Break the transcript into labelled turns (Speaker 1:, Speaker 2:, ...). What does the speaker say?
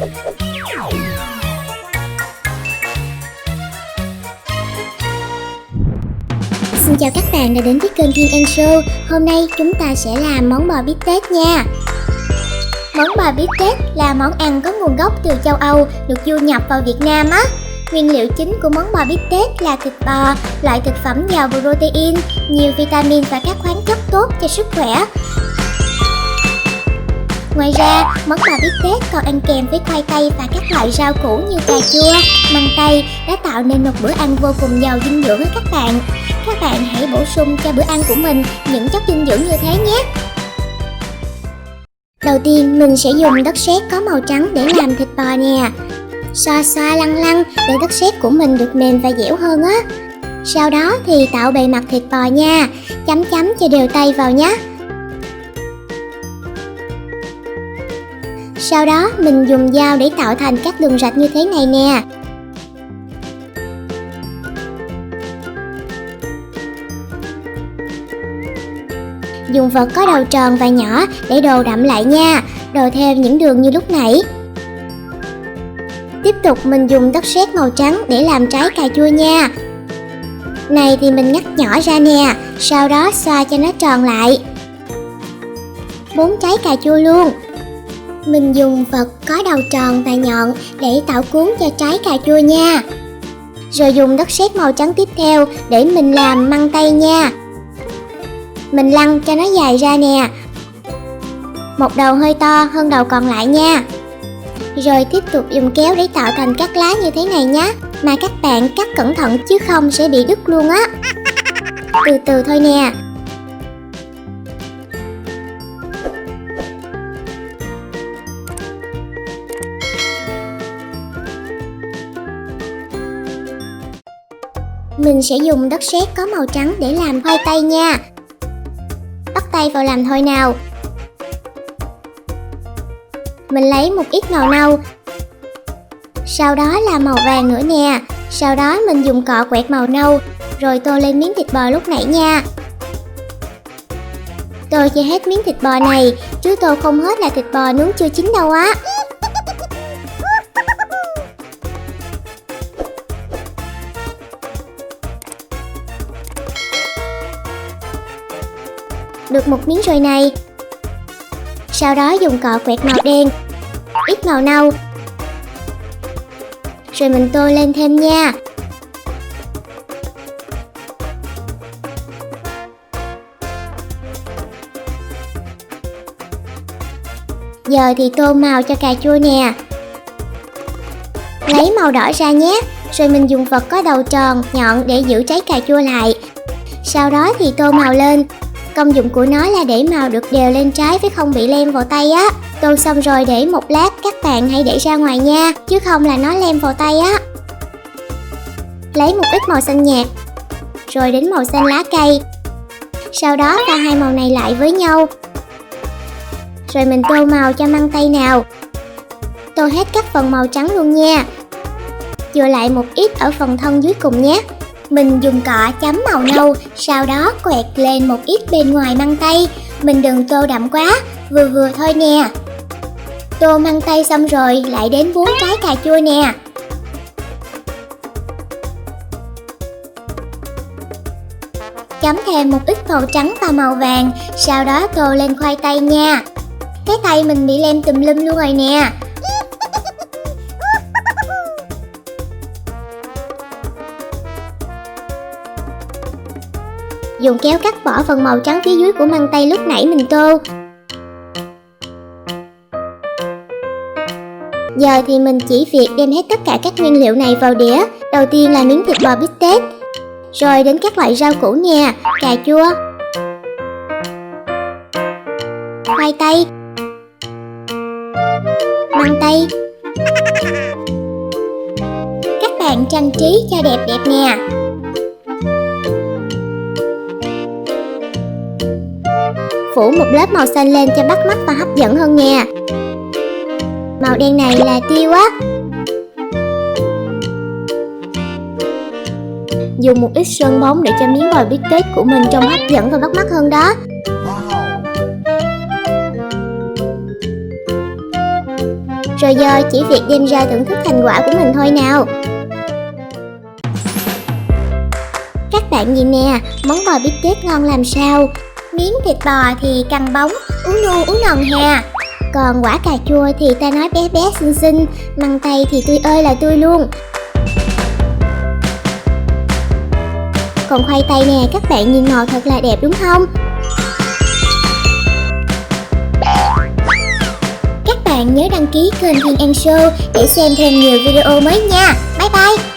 Speaker 1: Xin chào các bạn đã đến với kênh Thiên Anh Show. Hôm nay chúng ta sẽ làm món bò bít tết nha. Món bò bít tết là món ăn có nguồn gốc từ châu Âu, được du nhập vào Việt Nam á. Nguyên liệu chính của món bò bít tết là thịt bò, loại thực phẩm giàu protein, nhiều vitamin và các khoáng chất tốt cho sức khỏe. Ngoài ra, món bò bít tết còn ăn kèm với khoai tây và các loại rau củ như cà chua, măng tây đã tạo nên một bữa ăn vô cùng giàu dinh dưỡng á các bạn. Các bạn hãy bổ sung cho bữa ăn của mình những chất dinh dưỡng như thế nhé. Đầu tiên mình sẽ dùng đất sét có màu trắng để làm thịt bò nè. Xoa xoa lăn lăn để đất sét của mình được mềm và dẻo hơn á. Sau đó thì tạo bề mặt thịt bò nha, chấm chấm cho đều tay vào nhé. Sau đó mình dùng dao để tạo thành các đường rạch như thế này nè. Dùng vật có đầu tròn và nhỏ để đồ đậm lại nha, đồ theo những đường như lúc nãy. Tiếp tục mình dùng đất sét màu trắng để làm trái cà chua nha. Này thì mình ngắt nhỏ ra nè, sau đó xoa cho nó tròn lại. 4 trái cà chua luôn. Mình dùng vật có đầu tròn và nhọn để tạo cuốn cho trái cà chua nha. Rồi dùng đất sét màu trắng tiếp theo để mình làm măng tây nha. Mình lăn cho nó dài ra nè. Một đầu hơi to hơn đầu còn lại nha. Rồi tiếp tục dùng kéo để tạo thành các lá như thế này nhé. Mà các bạn cắt cẩn thận chứ không sẽ bị đứt luôn á. Từ từ thôi nè. Mình sẽ dùng đất sét có màu trắng để làm khoai tây nha. Bắt tay vào làm thôi nào. Mình lấy một ít màu nâu. Sau đó là màu vàng nữa nè. Sau đó mình dùng cọ quẹt màu nâu. Rồi tô lên miếng thịt bò lúc nãy nha. Tô cho hết miếng thịt bò này, chứ tô không hết là thịt bò nướng chưa chín đâu á. Được một miếng rồi này. Sau đó dùng cọ quẹt màu đen, ít màu nâu. Rồi mình tô lên thêm nha. Giờ thì tô màu cho cà chua nè. Lấy màu đỏ ra nhé. Rồi mình dùng vật có đầu tròn, nhọn để giữ trái cà chua lại. Sau đó thì tô màu lên. Công dụng của nó là để màu được đều lên trái với không bị lem vào tay á. Tô xong rồi để một lát, các bạn hãy để ra ngoài nha, chứ không là nó lem vào tay á. Lấy một ít màu xanh nhạt, rồi đến màu xanh lá cây. Sau đó pha hai màu này lại với nhau. Rồi mình tô màu cho măng tây nào. Tô hết các phần màu trắng luôn nha. Chừa lại một ít ở phần thân dưới cùng nhé. Mình dùng cọ chấm màu nâu, sau đó quẹt lên một ít bên ngoài măng tây. Mình đừng tô đậm quá, vừa vừa thôi nè. Tô măng tây xong rồi lại đến 4 trái cà chua nè. Chấm thêm một ít màu trắng và màu vàng, sau đó tô lên khoai tây nha. Cái tay mình bị lem tùm lum luôn rồi nè. Dùng kéo cắt bỏ phần màu trắng phía dưới của măng tây lúc nãy mình tô. Giờ thì mình chỉ việc đem hết tất cả các nguyên liệu này vào đĩa. Đầu tiên là miếng thịt bò bít tết. Rồi đến các loại rau củ nè, cà chua, khoai tây, măng tây. Các bạn trang trí cho đẹp đẹp nè. Phủ một lớp màu xanh lên cho bắt mắt và hấp dẫn hơn nha. Màu đen này là tiêu á. Dùng một ít sơn bóng để cho miếng bò bít tết của mình trông hấp dẫn và bắt mắt hơn đó. Rồi giờ chỉ việc đem ra thưởng thức thành quả của mình thôi nào. Các bạn nhìn nè, món bò bít tết ngon làm sao. Miếng thịt bò thì căng bóng, ú nu ú nòn hè. Còn quả cà chua thì ta nói bé bé xinh xinh, măng tây thì tươi ơi là tươi luôn. Còn khoai tây nè, các bạn nhìn màu thật là đẹp đúng không? Các bạn nhớ đăng ký kênh Thiên An Show để xem thêm nhiều video mới nha. Bye bye!